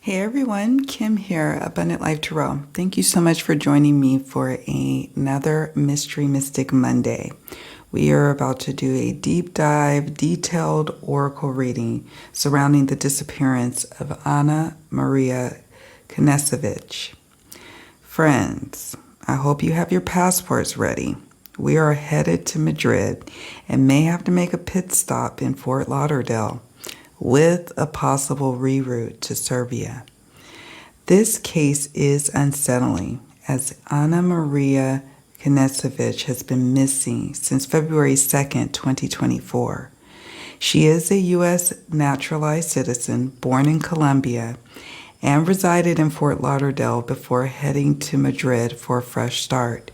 Hey everyone, Kim here, Abundant Life Tarot. Thank you so much for joining me for another Mystery Mystic Monday. We are about to do a deep dive, detailed oracle reading surrounding the disappearance of Ana Maria Knecevich. Friends, I hope you have your passports ready. We are headed to Madrid and may have to make a pit stop in Fort Lauderdale, with a possible reroute to Serbia. This case is unsettling, as Ana Maria Knecevich has been missing since February 2nd, 2024. She is a U.S. naturalized citizen born in Colombia and resided in Fort Lauderdale before heading to Madrid for a fresh start.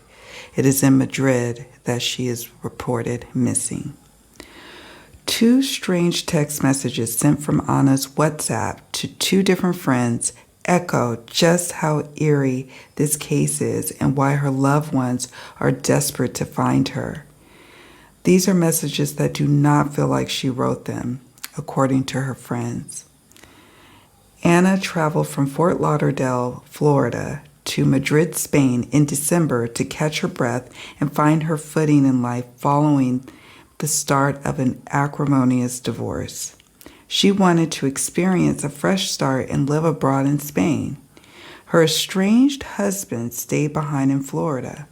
It is in Madrid that she is reported missing. Two strange text messages sent from Ana's WhatsApp to two different friends echo just how eerie this case is and why her loved ones are desperate to find her. These are messages that do not feel like she wrote them, according to her friends. Ana traveled from Fort Lauderdale, Florida, to Madrid, Spain in December to catch her breath and find her footing in life following the start of an acrimonious divorce. She wanted to experience a fresh start and live abroad in Spain. Her estranged husband stayed behind in Florida.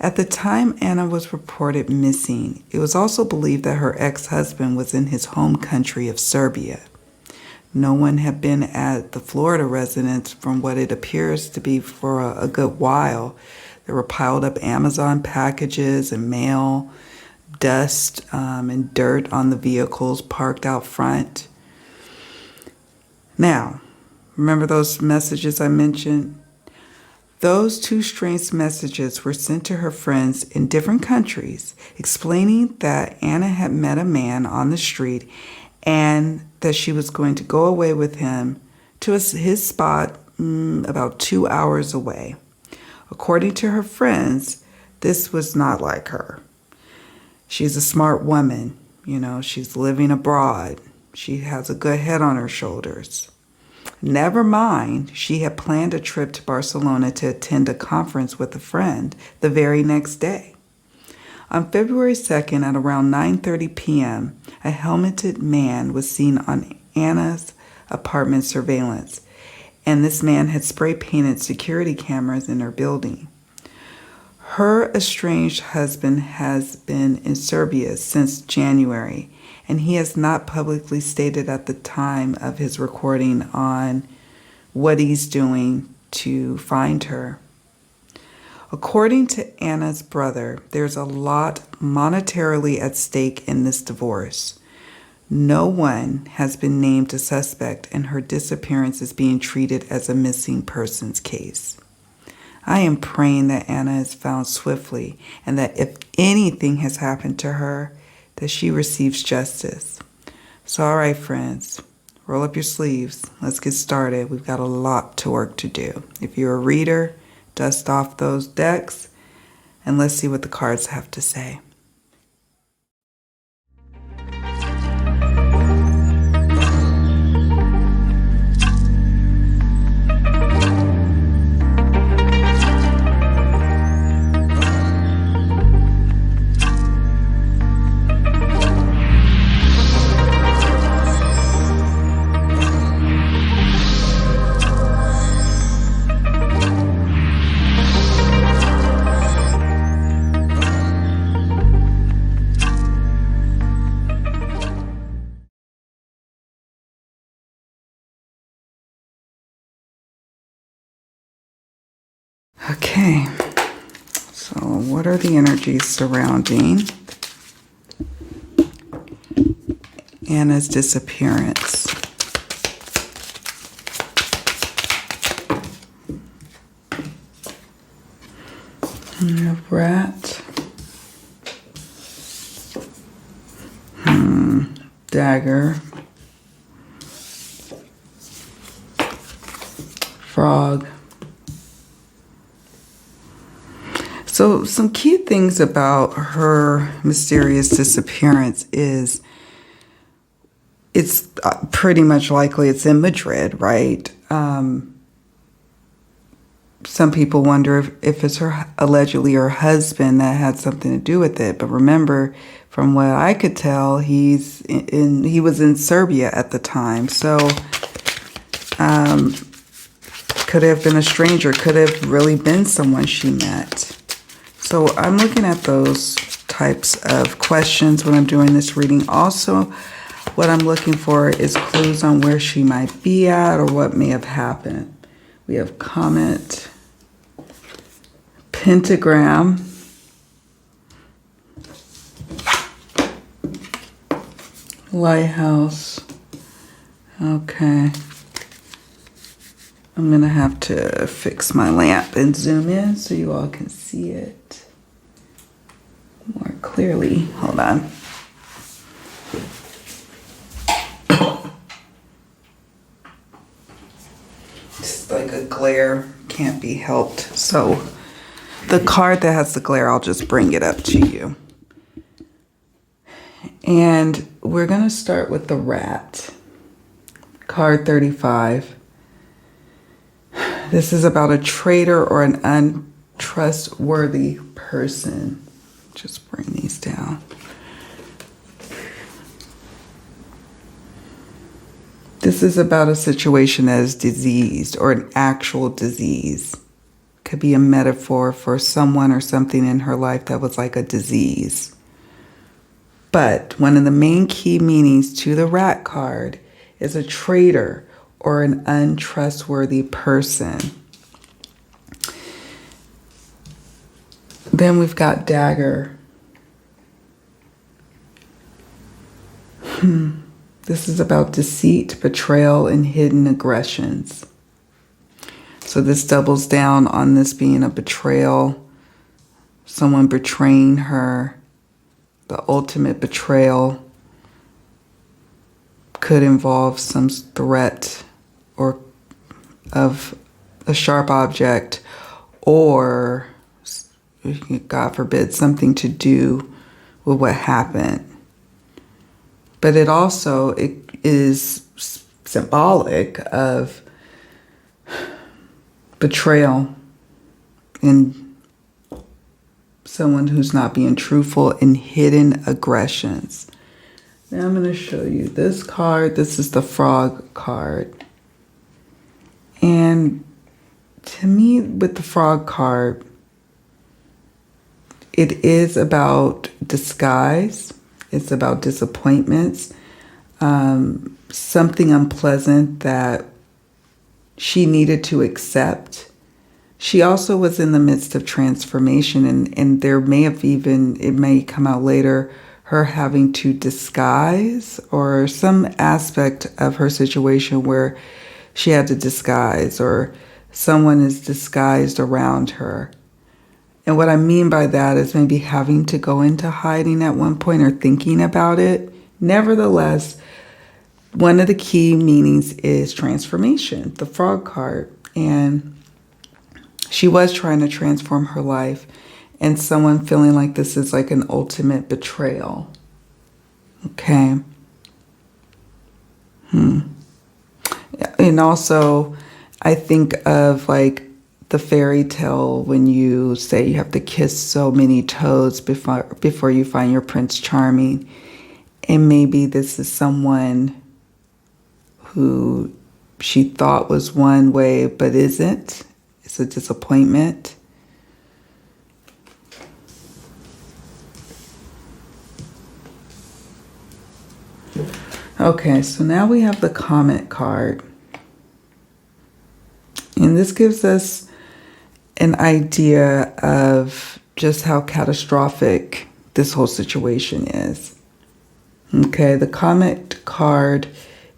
At the time Ana was reported missing, it was also believed that her ex-husband was in his home country of Serbia. No one had been at the Florida residence from what it appears to be for a good while. There were piled up Amazon packages and mail, dust and dirt on the vehicles parked out front. Now, remember those messages I mentioned? Those two strange messages were sent to her friends in different countries, explaining that Ana had met a man on the street and that she was going to go away with him to his spot about 2 hours away. According to her friends, this was not like her. She's a smart woman, she's living abroad. She has a good head on her shoulders. Never mind, she had planned a trip to Barcelona to attend a conference with a friend the very next day. On February 2nd at around 9:30 p.m., a helmeted man was seen on Ana's apartment surveillance, and this man had spray-painted security cameras in her building. Her estranged husband has been in Serbia since January, and he has not publicly stated at the time of his recording on what he's doing to find her. According to Ana's brother, there's a lot monetarily at stake in this divorce. No one has been named a suspect, and her disappearance is being treated as a missing persons case. I am praying that Ana is found swiftly and that if anything has happened to her, that she receives justice. So, all right, friends, roll up your sleeves. Let's get started. We've got a lot to work to do. If you're a reader, dust off those decks and let's see what the cards have to say. Okay, so what are the energies surrounding Ana's disappearance? A rat. Dagger. Frog. So some key things about her mysterious disappearance is it's pretty much likely it's in Madrid, right? some people wonder if it's allegedly her husband that had something to do with it. But remember, from what I could tell, he was in Serbia at the time. So could have been a stranger, could have really been someone she met. So I'm looking at those types of questions when I'm doing this reading. Also, what I'm looking for is clues on where she might be at or what may have happened. We have comet, pentagram, lighthouse. Okay. I'm going to have to fix my lamp and zoom in so you all can see it more clearly. Hold on. It's like a glare, can't be helped. So the card that has the glare, I'll just bring it up to you. And we're going to start with the rat. Card 35. This is about a traitor or an untrustworthy person. Just bring these down. This is about a situation that is diseased or an actual disease. Could be a metaphor for someone or something in her life that was like a disease. But one of the main key meanings to the rat card is a traitor or an untrustworthy person. Then we've got dagger. This is about deceit, betrayal, and hidden aggressions. So this doubles down on this being a betrayal, someone betraying her. The ultimate betrayal could involve some threat or of a sharp object, or, God forbid, something to do with what happened. But it is symbolic of betrayal and someone who's not being truthful, and hidden aggressions. Now I'm going to show you this card. This is the frog card. And to me, with the frog card, it is about disguise. It's about disappointments, something unpleasant that she needed to accept. She also was in the midst of transformation, and there may have even, it may come out later, her having to disguise, or some aspect of her situation where she had to disguise, or someone is disguised around her. And what I mean by that is maybe having to go into hiding at one point or thinking about it. Nevertheless, one of the key meanings is transformation, the frog card. And she was trying to transform her life, and someone feeling like this is like an ultimate betrayal. Okay. And also, I think of like the fairy tale when you say you have to kiss so many toads before you find your Prince Charming. And maybe this is someone who she thought was one way but isn't. It's a disappointment. Okay, so now we have the Comet card. And this gives us an idea of just how catastrophic this whole situation is. Okay, the Comet card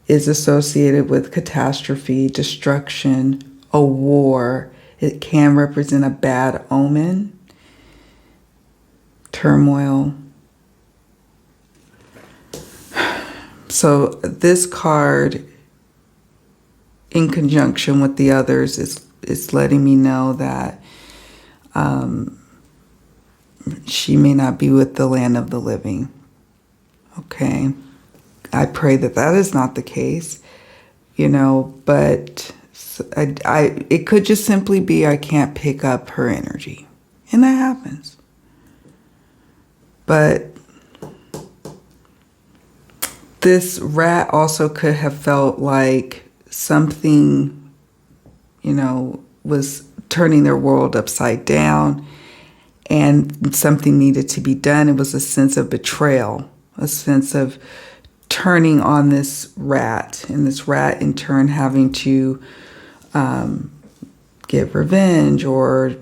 is associated with catastrophe, destruction, a war. It can represent a bad omen, turmoil. So this card, in conjunction with the others, is letting me know that she may not be with the land of the living. Okay. I pray that that is not the case, but It could just simply be I can't pick up her energy. And that happens. But this rat also could have felt like something, was turning their world upside down and something needed to be done. It was a sense of betrayal, a sense of turning on this rat, and this rat in turn having to get revenge or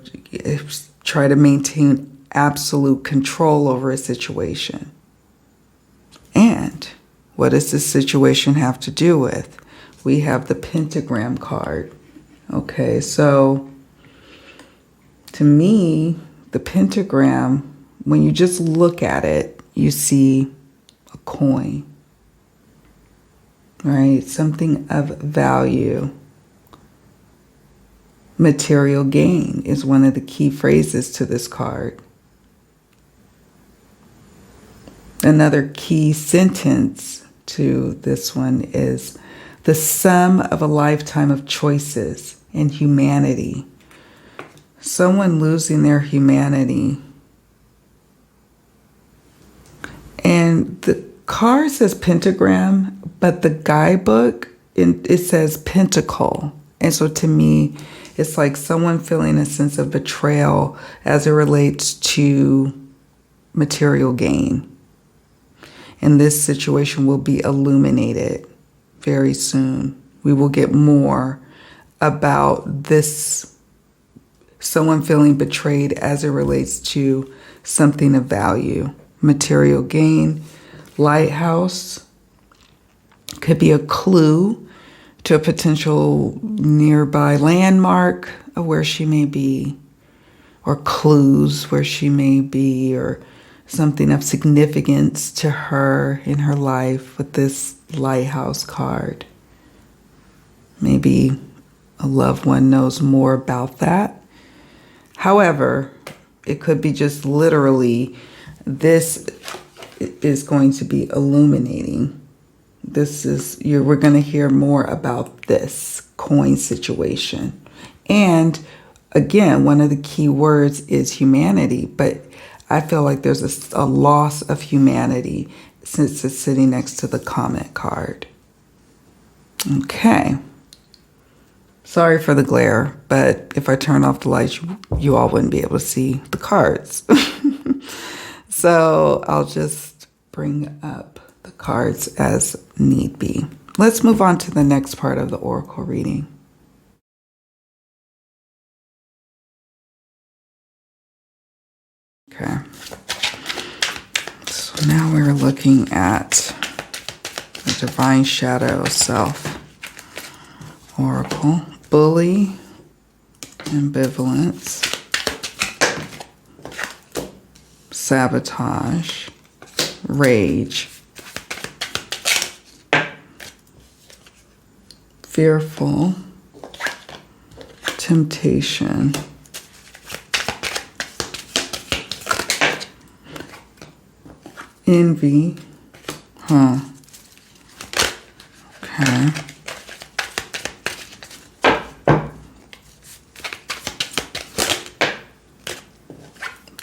try to maintain absolute control over a situation. And what does this situation have to do with? We have the pentagram card. Okay, so to me, the pentagram, when you just look at it, you see a coin, right? Something of value. Material gain is one of the key phrases to this card. Another key sentence to this one is the sum of a lifetime of choices and humanity. Someone losing their humanity. And the card says pentagram, but the guidebook, it says pentacle. And so to me, it's like someone feeling a sense of betrayal as it relates to material gain. And this situation will be illuminated very soon. We will get more about this, someone feeling betrayed as it relates to something of value. Material gain, lighthouse, could be a clue to a potential nearby landmark of where she may be, or clues where she may be, or something of significance to her in her life with this lighthouse card. Maybe a loved one knows more about that. However, it could be just literally, this is going to be illuminating. We're going to hear more about this coin situation. And again, one of the key words is humanity, but I feel like there's a loss of humanity since it's sitting next to the comment card. Okay. Sorry for the glare, but if I turn off the lights, you all wouldn't be able to see the cards. So I'll just bring up the cards as need be. Let's move on to the next part of the oracle reading. Okay. So now we're looking at the divine shadow self oracle. Bully, ambivalence, sabotage, rage, fearful, temptation, envy, okay.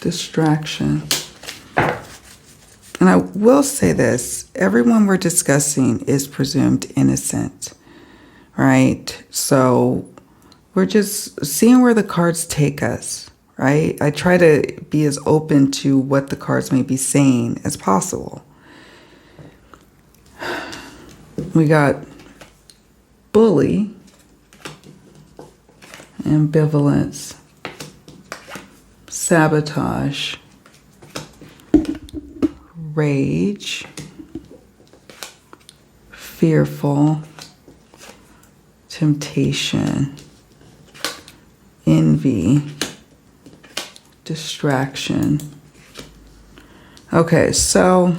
Distraction. And I will say this, everyone we're discussing is presumed innocent, right? So we're just seeing where the cards take us, right? I try to be as open to what the cards may be saying as possible. We got bully, ambivalence, sabotage, rage, fearful, temptation, envy, distraction. Okay, so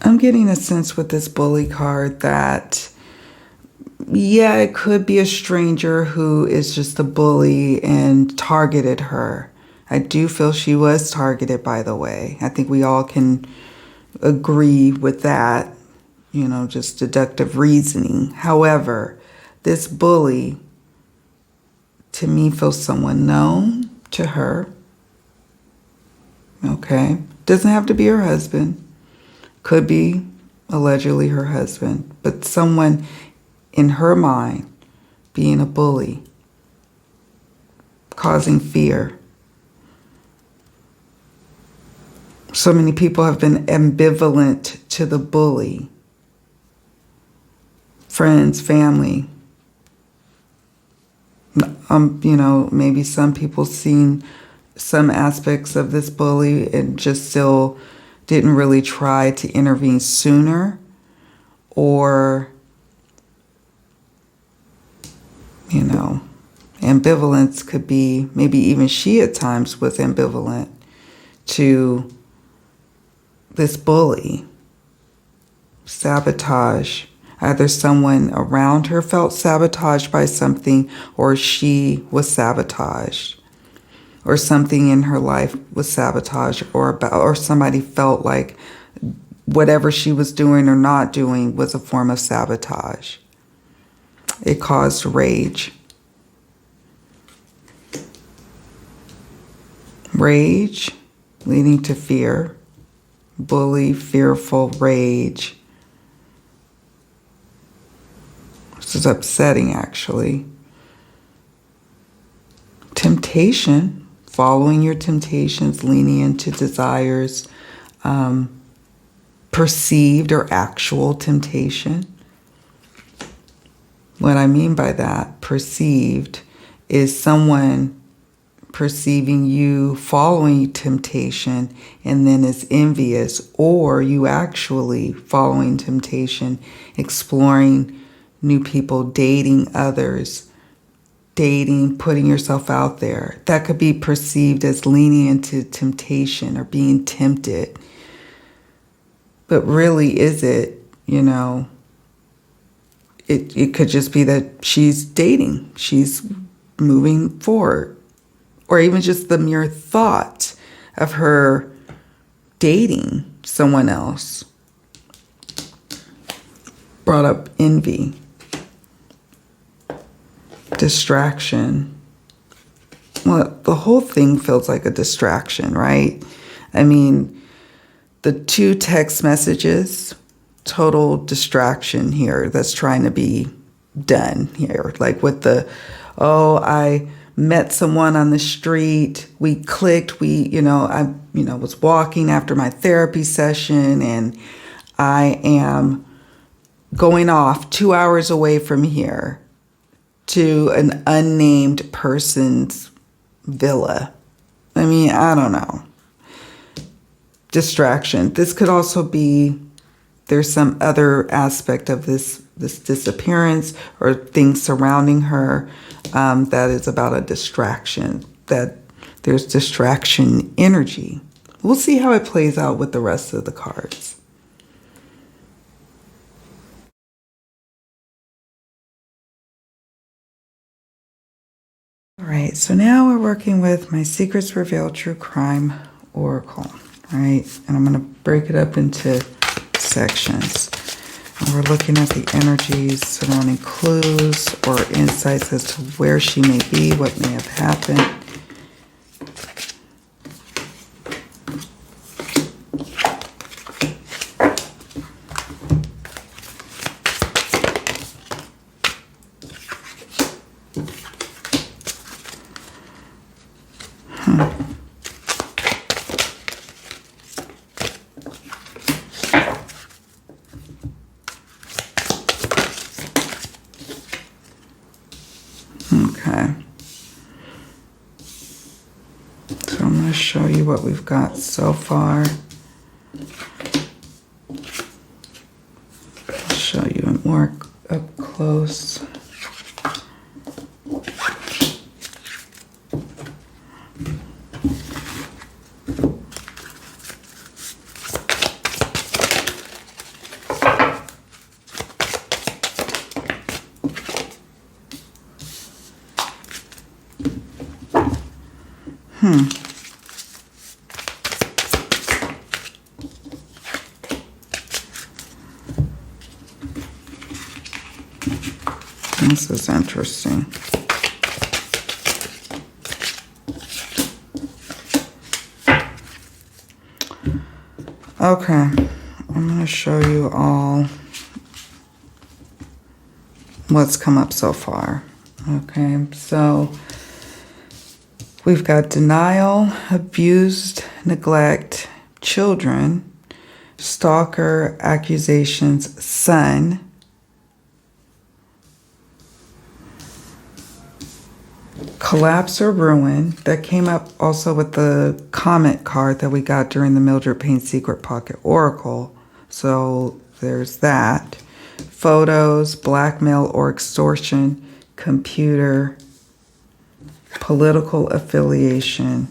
I'm getting a sense with this bully card that, yeah, it could be a stranger who is just a bully and targeted her. I do feel she was targeted, by the way. I think we all can agree with that. just deductive reasoning. However, this bully, to me, feels someone known to her. Okay? Doesn't have to be her husband. Could be allegedly her husband. But someone in her mind being a bully, causing fear. So many people have been ambivalent to the bully. Friends, family. Maybe some people seen some aspects of this bully and just still didn't really try to intervene sooner, or, ambivalence could be, maybe even she at times was ambivalent to this bully. Sabotage. Either someone around her felt sabotaged by something, or she was sabotaged, or something in her life was sabotaged, or somebody felt like whatever she was doing or not doing was a form of sabotage. It caused rage. Rage leading to fear. Bully, fearful, rage. This is upsetting, actually. Temptation, following your temptations, leaning into desires, perceived or actual temptation. What I mean by that, perceived, is someone perceiving you following temptation and then is envious, or you actually following temptation, exploring new people, dating others, putting yourself out there. That could be perceived as leaning into temptation or being tempted. But really, is it, it could just be that she's dating, she's moving forward. Or even just the mere thought of her dating someone else brought up envy, distraction. Well, the whole thing feels like a distraction, right? I mean, the 2 text messages, total distraction here that's trying to be done here. Like with the, I met someone on the street, we clicked, I was walking after my therapy session, and I am going off 2 hours away from here to an unnamed person's villa. I mean, I don't know. Distraction. This could also be, there's some other aspect of this disappearance or things surrounding her that is about a distraction, that there's distraction energy. We'll see how it plays out with the rest of the cards. All right, so now we're working with my Secrets Revealed True Crime Oracle. All right, and I'm going to break it up into sections. And we're looking at the energies surrounding clues or insights as to where she may be, what may have happened. Okay. So I'm going to show you what we've got so far. I'll show you more up close. This is interesting. Okay, I'm going to show you all what's come up so far. Okay, so we've got denial, abused, neglect, children, stalker, accusations, son, collapse or ruin. That came up also with the comment card that we got during the Mildred Payne Secret Pocket Oracle. So there's that. Photos, blackmail or extortion, computer, political affiliation,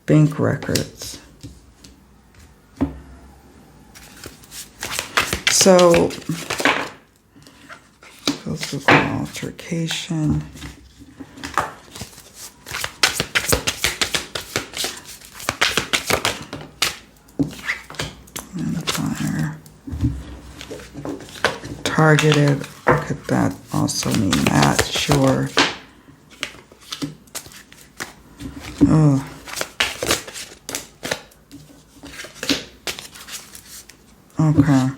bank records. So, physical altercation. Fire. Targeted. Could that also mean that? Sure. Oh. Okay.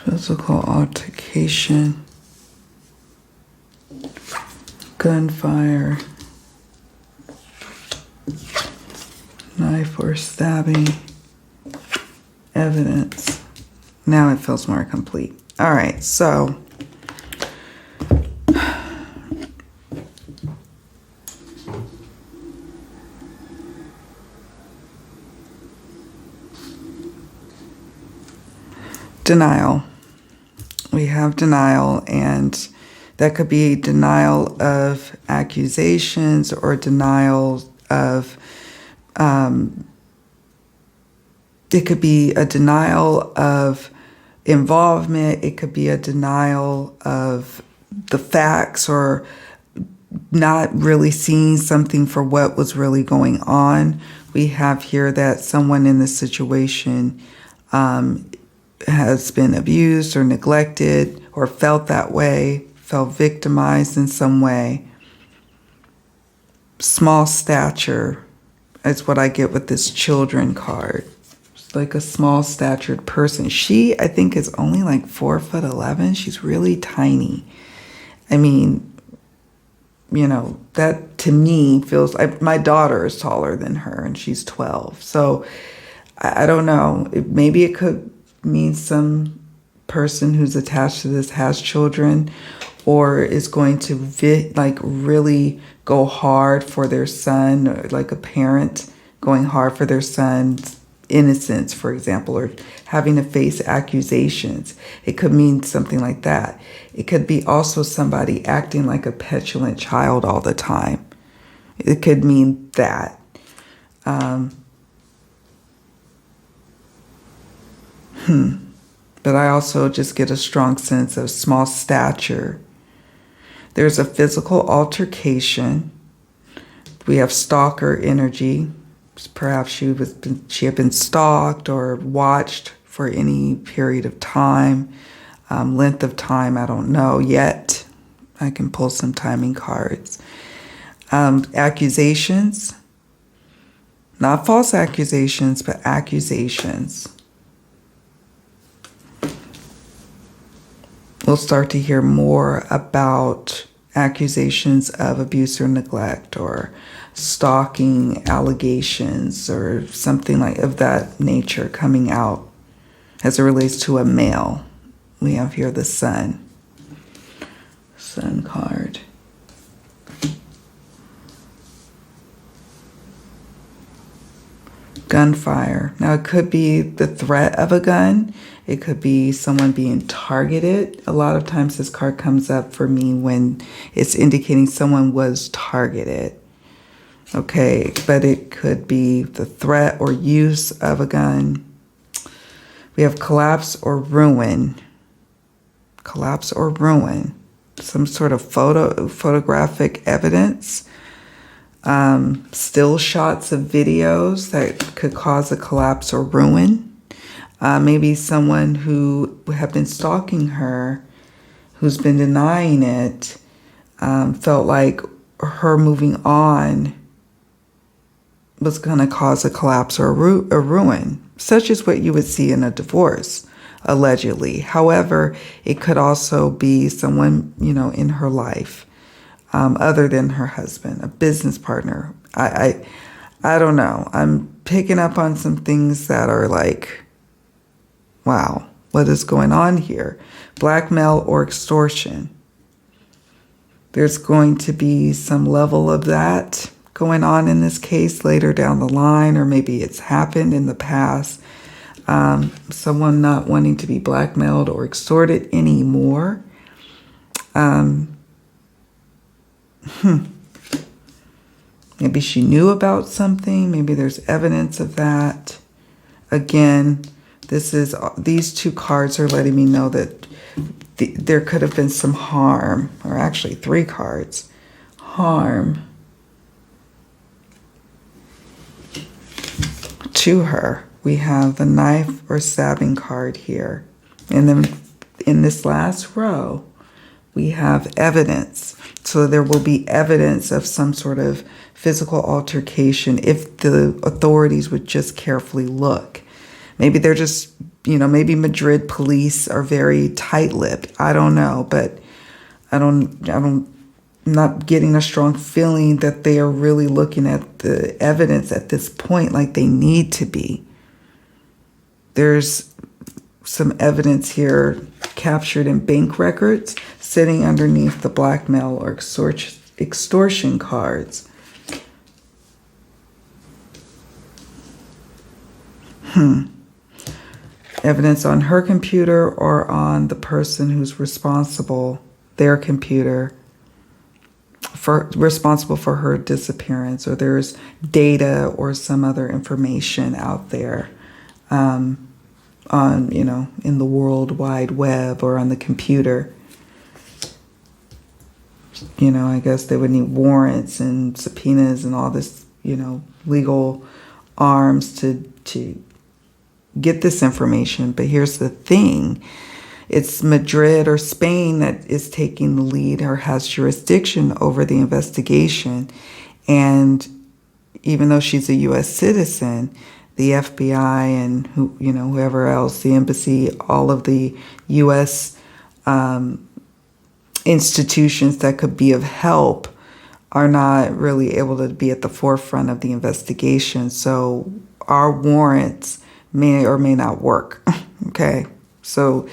Physical altercation. Gunfire. Knife or stabbing. Evidence. Now it feels more complete. All right, so denial. We have denial, and that could be denial of accusations or denial of it could be a denial of involvement. It could be a denial of the facts or not really seeing something for what was really going on. We have here that someone in this situation has been abused or neglected or felt that way, felt victimized in some way. Small stature is what I get with this children card. Like a small statured person. She, I think, is only like 4'11". She's really tiny. I mean, you know, that to me feels like my daughter is taller than her and she's 12. So I don't know. Maybe it could mean some person who's attached to this has children or is going to really go hard for their son, or like a parent going hard for their son's innocence, for example, or having to face accusations. It could mean something like that. It could be also somebody acting like a petulant child all the time. It could mean that. But I also just get a strong sense of small stature. There's a physical altercation. We have stalker energy. Perhaps she had been stalked or watched for any period of time, length of time, I don't know yet. I can pull some timing cards. Accusations, not false accusations, but accusations. We'll start to hear more about accusations of abuse or neglect or stalking allegations or something like of that nature coming out as it relates to a male. We have here the sun card. Gunfire. Now it could be the threat of a gun. It could be someone being targeted. A lot of times this card comes up for me when it's indicating someone was targeted. Okay, but it could be the threat or use of a gun. We have collapse or ruin. Collapse or ruin. Some sort of photographic evidence. Still shots of videos that could cause a collapse or ruin. Maybe someone who have been stalking her, who's been denying it, felt like her moving on was going to cause a collapse or a ruin, such as what you would see in a divorce, allegedly. However, it could also be someone, in her life, other than her husband, a business partner. I don't know. I'm picking up on some things that are like, wow, what is going on here? Blackmail or extortion. There's going to be some level of that going on in this case later down the line, or maybe it's happened in the past. Someone not wanting to be blackmailed or extorted anymore. Maybe she knew about something. Maybe there's evidence of that. Again, these two cards are letting me know that there could have been some harm, or actually 3 cards. Harm to her. We have the knife or stabbing card here. And then in this last row, we have evidence. So there will be evidence of some sort of physical altercation if the authorities would just carefully look. Maybe they're just, maybe Madrid police are very tight-lipped. I don't know, but I'm not getting a strong feeling that they are really looking at the evidence at this point like they need to be. There's some evidence here captured in bank records sitting underneath the blackmail or extortion cards. Evidence on her computer or on the person who's responsible, their computer, responsible for her disappearance, or there's data or some other information out there on, in the World Wide Web or on the computer. I guess they would need warrants and subpoenas and all this, legal arms to get this information. But here's the thing. It's Madrid or Spain that is taking the lead or has jurisdiction over the investigation. And even though she's a U.S. citizen, the FBI and whoever else, the embassy, all of the U.S. institutions that could be of help are not really able to be at the forefront of the investigation. So our warrants may or may not work. Okay, so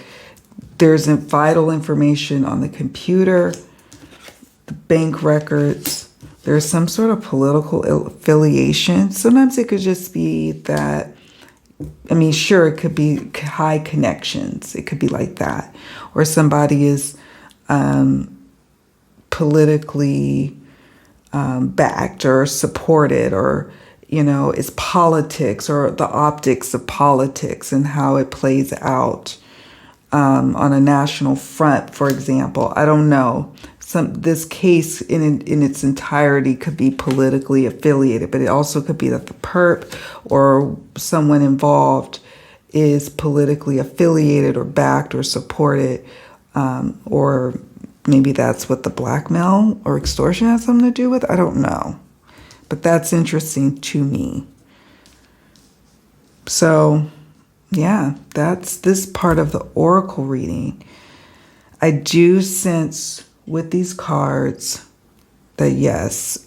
there's vital information on the computer, the bank records. There's some sort of political affiliation. Sometimes it could just be that, sure, it could be high connections. It could be like that. Or somebody is politically backed or supported, or it's politics, or the optics of politics and how it plays out on a national front, for example. I don't know. This case in its entirety could be politically affiliated, but it also could be that the perp or someone involved is politically affiliated or backed or supported, or maybe that's what the blackmail or extortion has something to do with. I don't know. But that's interesting to me. So, yeah, that's this part of the oracle reading. I do sense with these cards that, yes,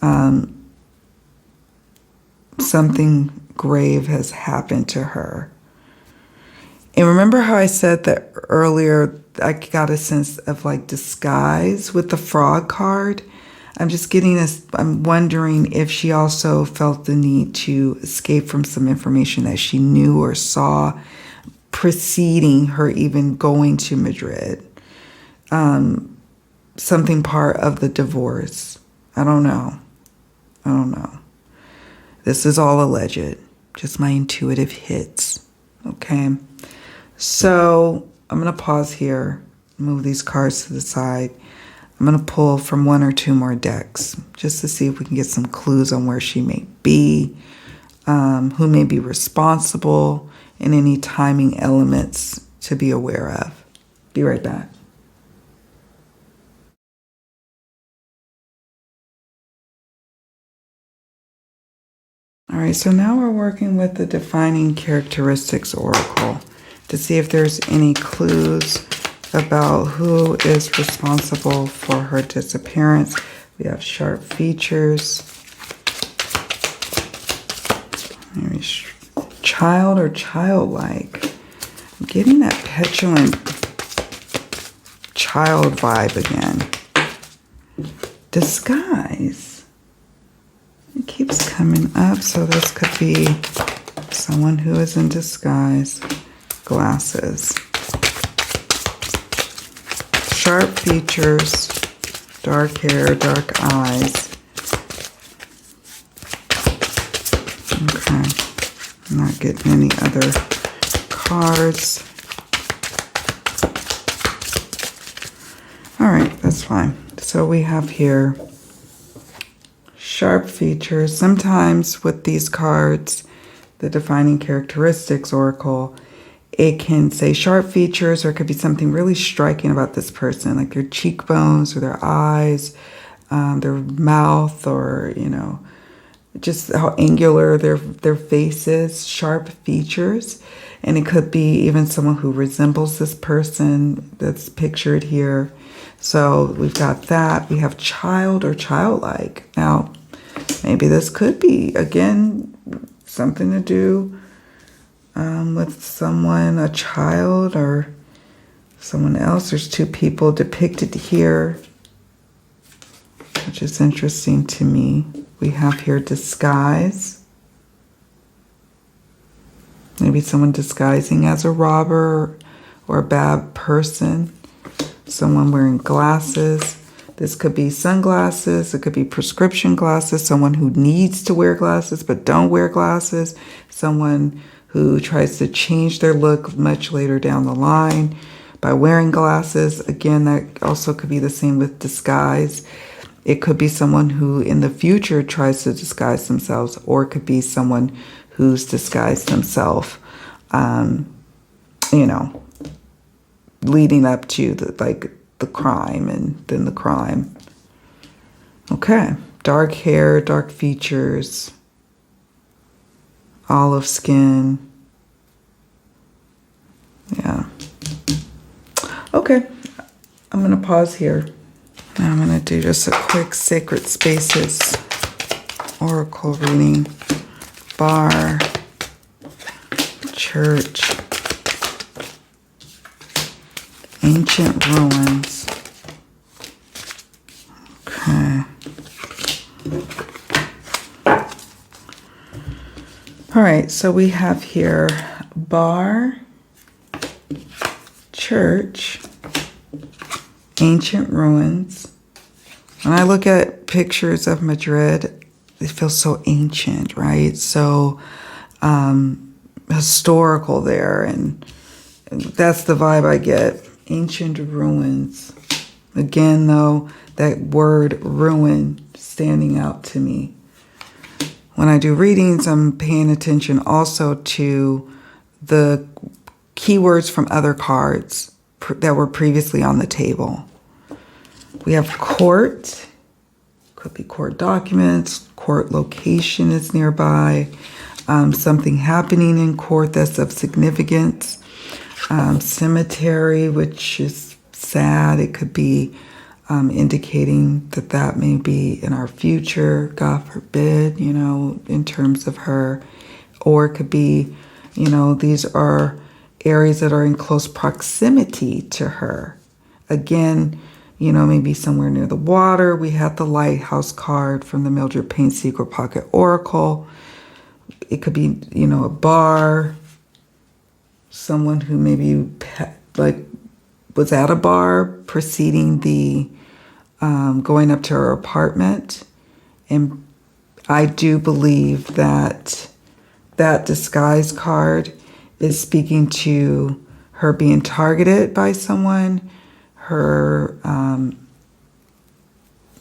something grave has happened to her. And remember how I said that earlier, I got a sense of like disguise with the frog card? I'm wondering if she also felt the need to escape from some information that she knew or saw preceding her even going to Madrid. Something part of the divorce. I don't know. This is all alleged. Just my intuitive hits. Okay. So I'm going to pause here, move these cards to the side. I'm going to pull from 1 or 2 more decks just to see if we can get some clues on where she may be, who may be responsible, and any timing elements to be aware of. Be right back. All right, so now we're working with the Defining Characteristics Oracle to see if there's any clues about who is responsible for her disappearance. We have sharp features. Maybe child or childlike. I'm getting that petulant child vibe again. Disguise. It keeps coming up, so this could be someone who is in disguise. Glasses. Sharp features, dark hair, dark eyes. Okay, I'm not getting any other cards. All right, that's fine. So we have here sharp features. Sometimes with these cards, the Defining Characteristics Oracle, it can say sharp features, or it could be something really striking about this person, like their cheekbones or their eyes, their mouth, or, you know, just how angular their face is, sharp features. And it could be even someone who resembles this person that's pictured here. So we've got that. We have child or childlike. Now, maybe this could be, again, something to do with someone, a child or someone else. There's two people depicted here, which is interesting to me. We have here disguise. Maybe someone disguising as a robber or a bad person. Someone wearing glasses. This could be sunglasses. It could be prescription glasses. Someone who needs to wear glasses but don't wear glasses. Someone who tries to change their look much later down the line by wearing glasses. Again, that also could be the same with disguise. It could be someone who in the future tries to disguise themselves, or it could be someone who's disguised themselves, you know, leading up to the crime and then the crime. Okay, dark hair, dark features, olive skin. Yeah. Okay, I'm going to pause here. Now I'm going to do just a quick Sacred Spaces Oracle reading. Bar, church, ancient ruins. Okay. All right, so we have here bar, church, ancient ruins. When I look at pictures of Madrid, it feels so ancient, right? So historical there, and that's the vibe I get. Ancient ruins. Again, though, that word ruin standing out to me. When I do readings, I'm paying attention also to the keywords from other cards that were previously on the table. We have court. Could be court documents. Court location is nearby. Something happening in court that's of significance. Cemetery, which is sad. It could be indicating that may be in our future, God forbid, you know, in terms of her. Or it could be, you know, these are areas that are in close proximity to her. Again, you know, maybe somewhere near the water. We had the lighthouse card from the Mildred Payne Secret Pocket Oracle. It could be, you know, a bar. Someone who maybe was at a bar preceding the going up to her apartment. And I do believe that that disguise card is speaking to her being targeted by someone, her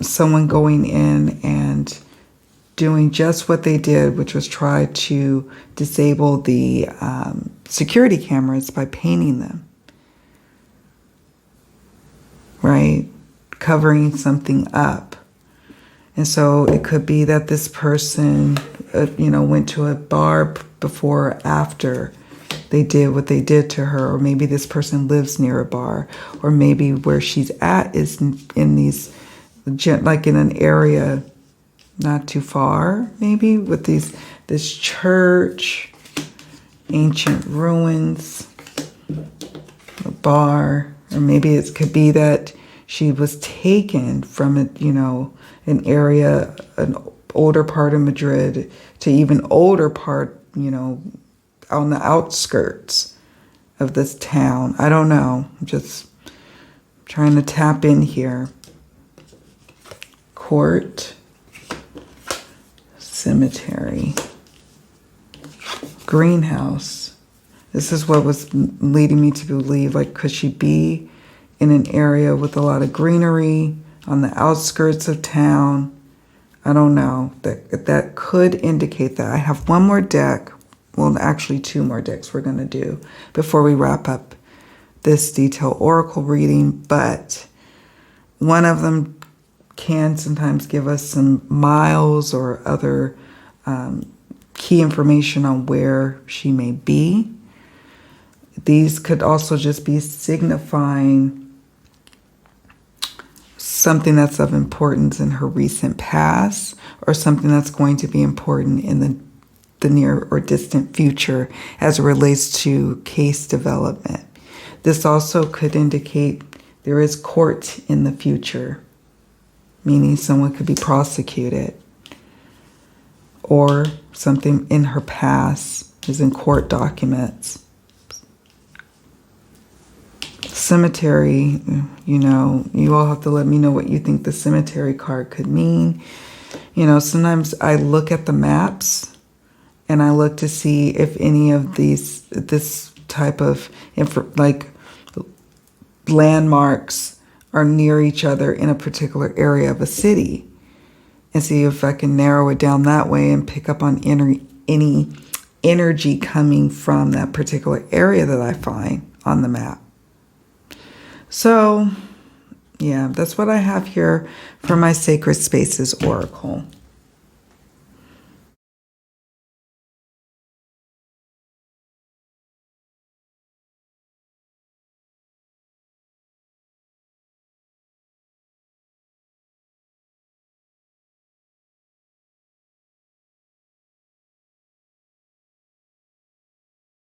someone going in and doing just what they did, which was try to disable the security cameras by painting them, right? Covering something up. And so it could be that this person, went to a bar before or after they did what they did to her, or maybe this person lives near a bar, or maybe where she's at is in these, like in an area not too far, maybe with this church, ancient ruins, a bar, or maybe it could be that she was taken from it, an area, an older part of Madrid to even older part, on the outskirts of this town. I don't know. I'm just trying to tap in here. Court, cemetery, greenhouse. This is what was leading me to believe, like, could she be in an area with a lot of greenery on the outskirts of town? I don't know. That could indicate that. I have one more deck. Well, actually 2 more decks we're going to do before we wrap up this detailed oracle reading. But one of them can sometimes give us some miles or other key information on where she may be. These could also just be signifying something that's of importance in her recent past, or something that's going to be important in the near or distant future as it relates to case development. This also could indicate there is court in the future, meaning someone could be prosecuted, or something in her past is in court documents. Cemetery, you all have to let me know what you think the cemetery card could mean. Sometimes I look at the maps and I look to see if any of this type of landmarks are near each other in a particular area of a city, and see if I can narrow it down that way and pick up on any energy coming from that particular area that I find on the map. So, yeah, that's what I have here for my Sacred Spaces Oracle.